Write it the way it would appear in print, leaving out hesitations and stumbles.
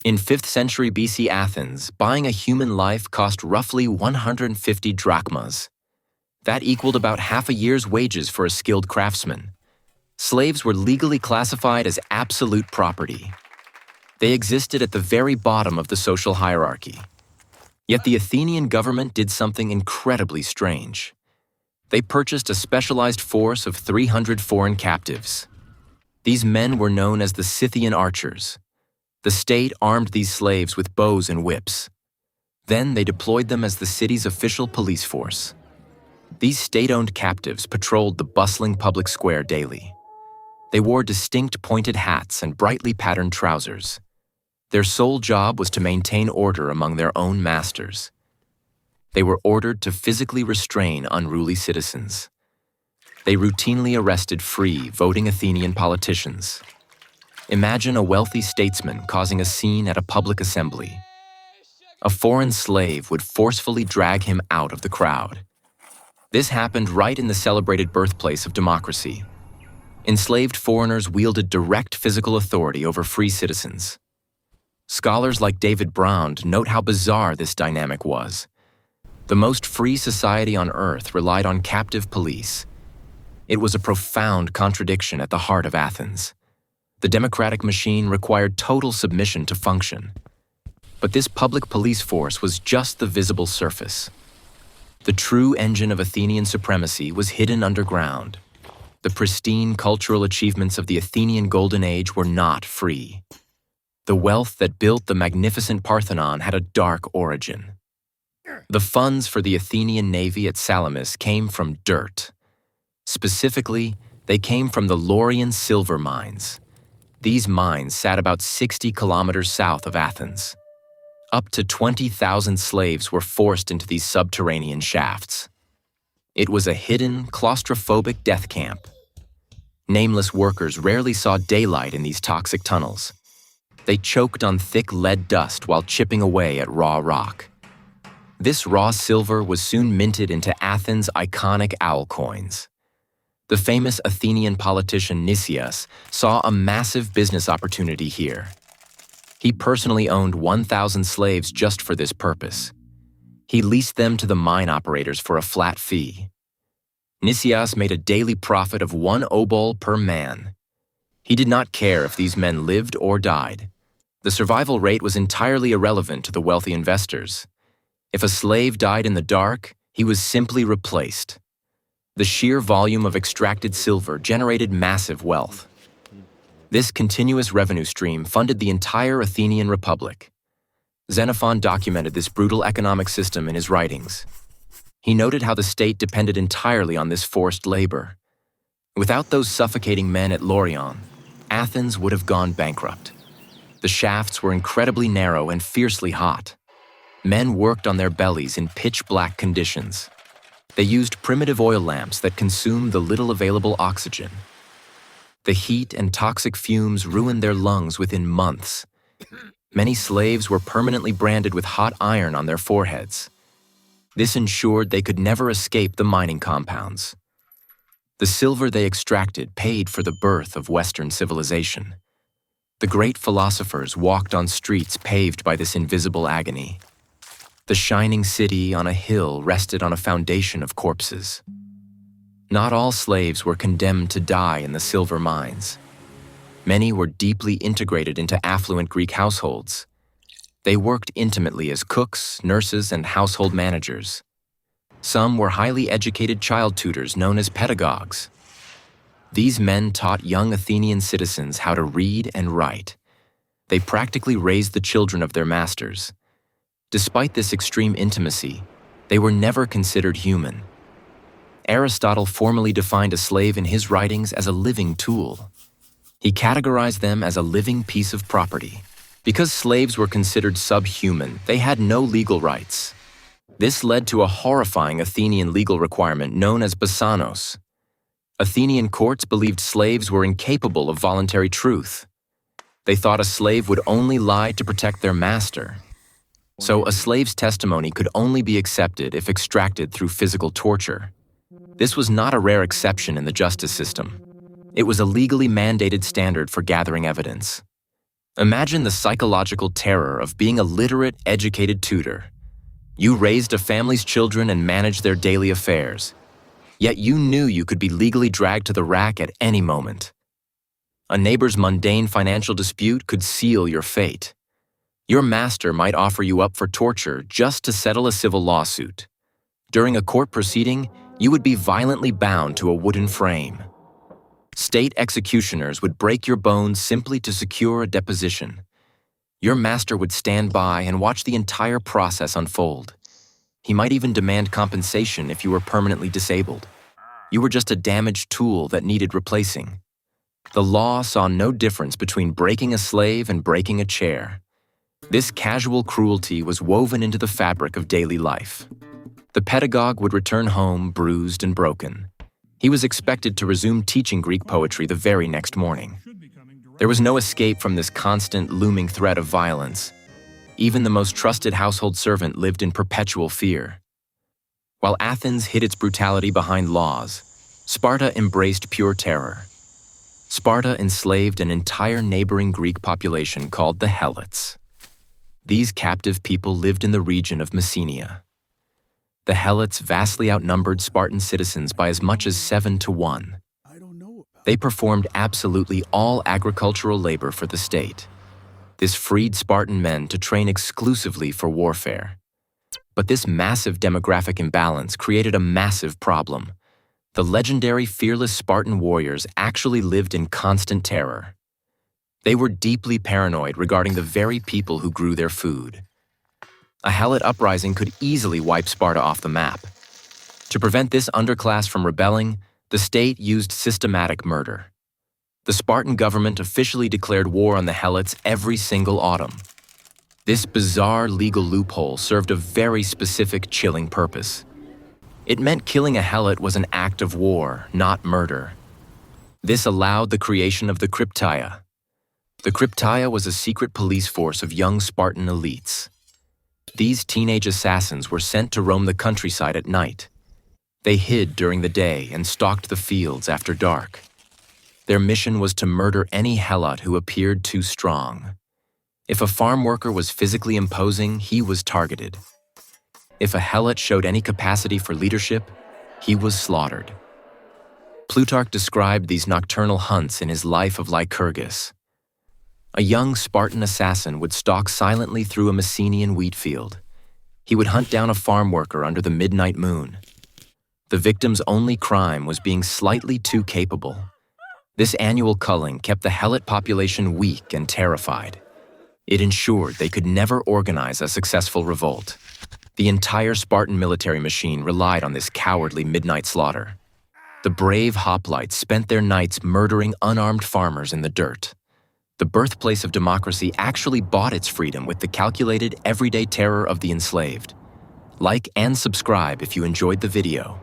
In 5th century BC Athens, buying a human life cost roughly 150 drachmas. That equaled about half a year's wages for a skilled craftsman. Slaves were legally classified as absolute property. They existed at the very bottom of the social hierarchy. Yet the Athenian government did something incredibly strange. They purchased a specialized force of 300 foreign captives. These men were known as the Scythian archers. The state armed these slaves with bows and whips. Then they deployed them as the city's official police force. These state-owned captives patrolled the bustling public square daily. They wore distinct pointed hats and brightly patterned trousers. Their sole job was to maintain order among their own masters. They were ordered to physically restrain unruly citizens. They routinely arrested free, voting Athenian politicians. Imagine a wealthy statesman causing a scene at a public assembly. A foreign slave would forcefully drag him out of the crowd. This happened right in the celebrated birthplace of democracy. Enslaved foreigners wielded direct physical authority over free citizens. Scholars like David Brown note how bizarre this dynamic was. The most free society on earth relied on captive police. It was a profound contradiction at the heart of Athens. The democratic machine required total submission to function. But this public police force was just the visible surface. The true engine of Athenian supremacy was hidden underground. The pristine cultural achievements of the Athenian Golden Age were not free. The wealth that built the magnificent Parthenon had a dark origin. The funds for the Athenian navy at Salamis came from dirt. Specifically, they came from the Laurian silver mines. These mines sat about 60 kilometers south of Athens. Up to 20,000 slaves were forced into these subterranean shafts. It was a hidden, claustrophobic death camp. Nameless workers rarely saw daylight in these toxic tunnels. They choked on thick lead dust while chipping away at raw rock. This raw silver was soon minted into Athens' iconic owl coins. The famous Athenian politician Nicias saw a massive business opportunity here. He personally owned 1,000 slaves just for this purpose. He leased them to the mine operators for a flat fee. Nicias made a daily profit of 1 obol per man. He did not care if these men lived or died. The survival rate was entirely irrelevant to the wealthy investors. If a slave died in the dark, he was simply replaced. The sheer volume of extracted silver generated massive wealth. This continuous revenue stream funded the entire Athenian Republic. Xenophon documented this brutal economic system in his writings. He noted how the state depended entirely on this forced labor. Without those suffocating men at Laurion, Athens would have gone bankrupt. The shafts were incredibly narrow and fiercely hot. Men worked on their bellies in pitch-black conditions. They used primitive oil lamps that consumed the little available oxygen. The heat and toxic fumes ruined their lungs within months. Many slaves were permanently branded with hot iron on their foreheads. This ensured they could never escape the mining compounds. The silver they extracted paid for the birth of Western civilization. The great philosophers walked on streets paved by this invisible agony. The shining city on a hill rested on a foundation of corpses. Not all slaves were condemned to die in the silver mines. Many were deeply integrated into affluent Greek households. They worked intimately as cooks, nurses, and household managers. Some were highly educated child tutors known as pedagogues. These men taught young Athenian citizens how to read and write. They practically raised the children of their masters. Despite this extreme intimacy, they were never considered human. Aristotle formally defined a slave in his writings as a living tool. He categorized them as a living piece of property. Because slaves were considered subhuman, they had no legal rights. This led to a horrifying Athenian legal requirement known as basanos. Athenian courts believed slaves were incapable of voluntary truth. They thought a slave would only lie to protect their master. So a slave's testimony could only be accepted if extracted through physical torture. This was not a rare exception in the justice system. It was a legally mandated standard for gathering evidence. Imagine the psychological terror of being a literate, educated tutor. You raised a family's children and managed their daily affairs. Yet you knew you could be legally dragged to the rack at any moment. A neighbor's mundane financial dispute could seal your fate. Your master might offer you up for torture just to settle a civil lawsuit. During a court proceeding, you would be violently bound to a wooden frame. State executioners would break your bones simply to secure a deposition. Your master would stand by and watch the entire process unfold. He might even demand compensation if you were permanently disabled. You were just a damaged tool that needed replacing. The law saw no difference between breaking a slave and breaking a chair. This casual cruelty was woven into the fabric of daily life. The pedagogue would return home bruised and broken. He was expected to resume teaching Greek poetry the very next morning. There was no escape from this constant, looming threat of violence. Even the most trusted household servant lived in perpetual fear. While Athens hid its brutality behind laws, Sparta embraced pure terror. Sparta enslaved an entire neighboring Greek population called the Helots. These captive people lived in the region of Messenia. The Helots vastly outnumbered Spartan citizens by as much as 7 to 1. They performed absolutely all agricultural labor for the state. This freed Spartan men to train exclusively for warfare. But this massive demographic imbalance created a massive problem. The legendary fearless Spartan warriors actually lived in constant terror. They were deeply paranoid regarding the very people who grew their food. A Helot uprising could easily wipe Sparta off the map. To prevent this underclass from rebelling, the state used systematic murder. The Spartan government officially declared war on the Helots every single autumn. This bizarre legal loophole served a very specific, chilling purpose. It meant killing a Helot was an act of war, not murder. This allowed the creation of the Krypteia. The Krypteia was a secret police force of young Spartan elites. These teenage assassins were sent to roam the countryside at night. They hid during the day and stalked the fields after dark. Their mission was to murder any Helot who appeared too strong. If a farm worker was physically imposing, he was targeted. If a Helot showed any capacity for leadership, he was slaughtered. Plutarch described these nocturnal hunts in his Life of Lycurgus. A young Spartan assassin would stalk silently through a Messenian wheat field. He would hunt down a farm worker under the midnight moon. The victim's only crime was being slightly too capable. This annual culling kept the Helot population weak and terrified. It ensured they could never organize a successful revolt. The entire Spartan military machine relied on this cowardly midnight slaughter. The brave hoplites spent their nights murdering unarmed farmers in the dirt. The birthplace of democracy actually bought its freedom with the calculated, everyday terror of the enslaved. Like and subscribe if you enjoyed the video.